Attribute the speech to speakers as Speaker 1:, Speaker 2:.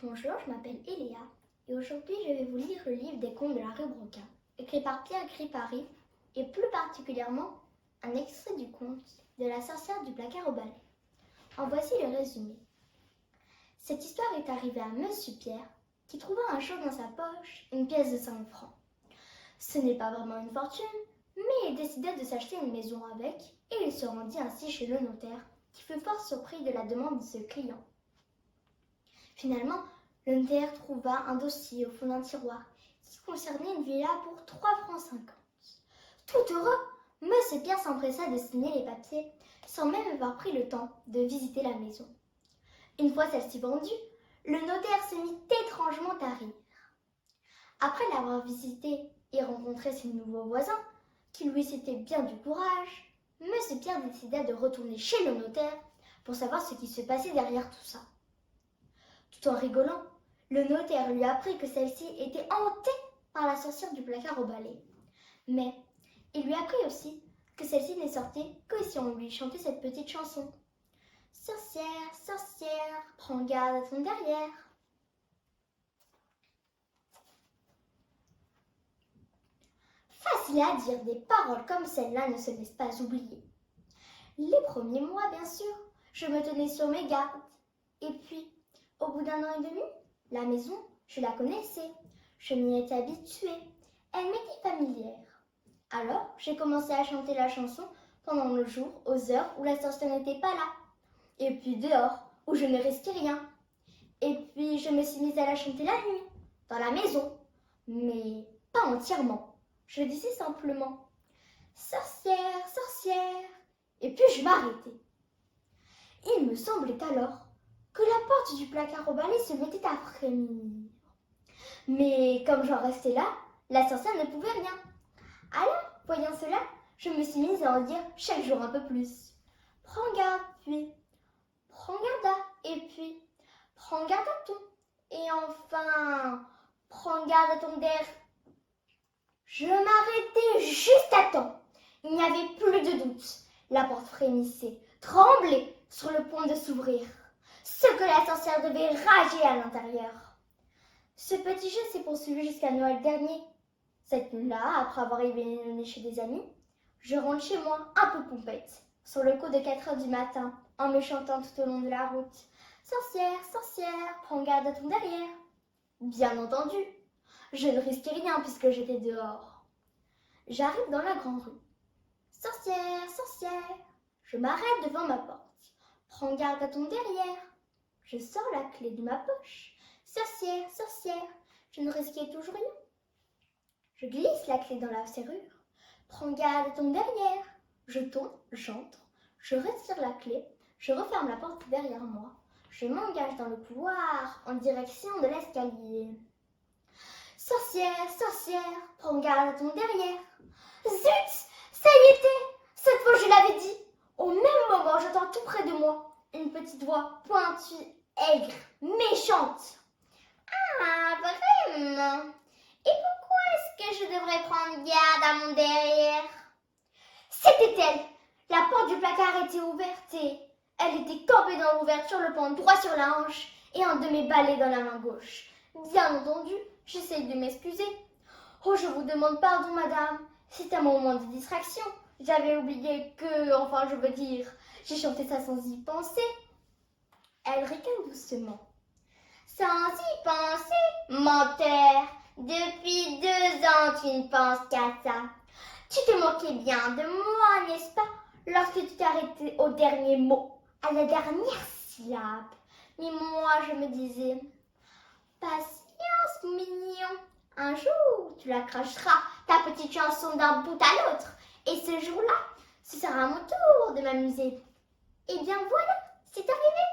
Speaker 1: Bonjour, je m'appelle Eléa et aujourd'hui je vais vous lire le livre des contes de la rue Broca, écrit par Pierre Gripari et plus particulièrement un extrait du conte de la sorcière du placard au balai. En voici le résumé. Cette histoire est arrivée à Monsieur Pierre qui trouva un jour dans sa poche une pièce de 5 francs. Ce n'est pas vraiment une fortune, mais il décida de s'acheter une maison avec et il se rendit ainsi chez le notaire qui fut fort surpris de la demande de ce client. Finalement, le notaire trouva un dossier au fond d'un tiroir qui concernait une villa pour 3 francs 50. Tout heureux, Monsieur Pierre s'empressa de signer les papiers sans même avoir pris le temps de visiter la maison. Une fois celle-ci vendue, le notaire se mit étrangement à rire. Après l'avoir visité et rencontré ses nouveaux voisins, qui lui citaient bien du courage, Monsieur Pierre décida de retourner chez le notaire pour savoir ce qui se passait derrière tout ça. Tout en rigolant, le notaire lui apprit que celle-ci était hantée par la sorcière du placard au balai. Mais il lui apprit aussi que celle-ci n'est sortie que si on lui chantait cette petite chanson. « Sorcière, sorcière, prends garde à ton derrière ». Facile à dire, des paroles comme celle-là ne se laissent pas oublier. Les premiers mois, bien sûr, je me tenais sur mes gardes. Et puis, au bout d'1 an et demi, la maison, je la connaissais. Je m'y étais habituée. Elle m'était familière. Alors, j'ai commencé à chanter la chanson pendant le jour, aux heures où la sorcière n'était pas là. Et puis dehors, où je ne risquais rien. Et puis, je me suis mise à la chanter la nuit, dans la maison. Mais pas entièrement. Je disais simplement « Sorcière, sorcière !» Et puis je m'arrêtais. Il me semblait alors que la porte du placard au balai se mettait à frémir. Mais comme j'en restais là, la sorcière ne pouvait rien. Alors, voyant cela, je me suis mise à en dire chaque jour un peu plus. Prends garde, puis prends garde à, et puis prends garde à tout. Et enfin, prends garde à ton derrière. Je m'arrêtais juste à temps. Il n'y avait plus de doute. La porte frémissait, tremblait sur le point de s'ouvrir. Ce que la sorcière devait rager à l'intérieur. Ce petit jeu s'est poursuivi jusqu'à Noël dernier. Cette nuit-là, après avoir événemé chez des amis, je rentre chez moi un peu pompette, sur le coup de 4 heures du matin, en me chantant tout au long de la route. Sorcière, sorcière, prends garde à ton derrière. Bien entendu, je ne risquais rien puisque j'étais dehors. J'arrive dans la grande rue. Sorcière, sorcière, je m'arrête devant ma porte. Prends garde à ton derrière. Je sors la clé de ma poche. Sorcière, sorcière, je ne risquais toujours rien. Je glisse la clé dans la serrure. Prends garde à ton derrière. Je tourne, j'entre, je retire la clé, je referme la porte derrière moi. Je m'engage dans le couloir en direction de l'escalier. Sorcière, sorcière, prends garde à ton derrière. Zut, ça y était, cette fois je l'avais dit. Au même moment, j'entends tout près de moi une petite voix pointue, aigre, méchante. Ah, vraiment? Et pourquoi est-ce que je devrais prendre garde à mon derrière? C'était elle. La porte du placard était ouverte et elle était campée dans l'ouverture, le poing droit sur la hanche et un de mes balais dans la main gauche. Bien entendu, j'essaye de m'excuser. Oh, je vous demande pardon, madame. C'est un moment de distraction. J'avais oublié que, enfin, je veux dire, j'ai chanté ça sans y penser. Elle ricane doucement. Sans y penser, menteur. Depuis 2 ans, tu ne penses qu'à ça. Tu te moquais bien de moi, n'est-ce pas, lorsque tu t'es arrêté au dernier mot, à la dernière syllabe. Mais moi, je me disais, patience, mignon. Un jour, tu la cracheras, ta petite chanson d'un bout à l'autre. Et ce jour-là, ce sera mon tour de m'amuser. Et bien voilà, c'est arrivé.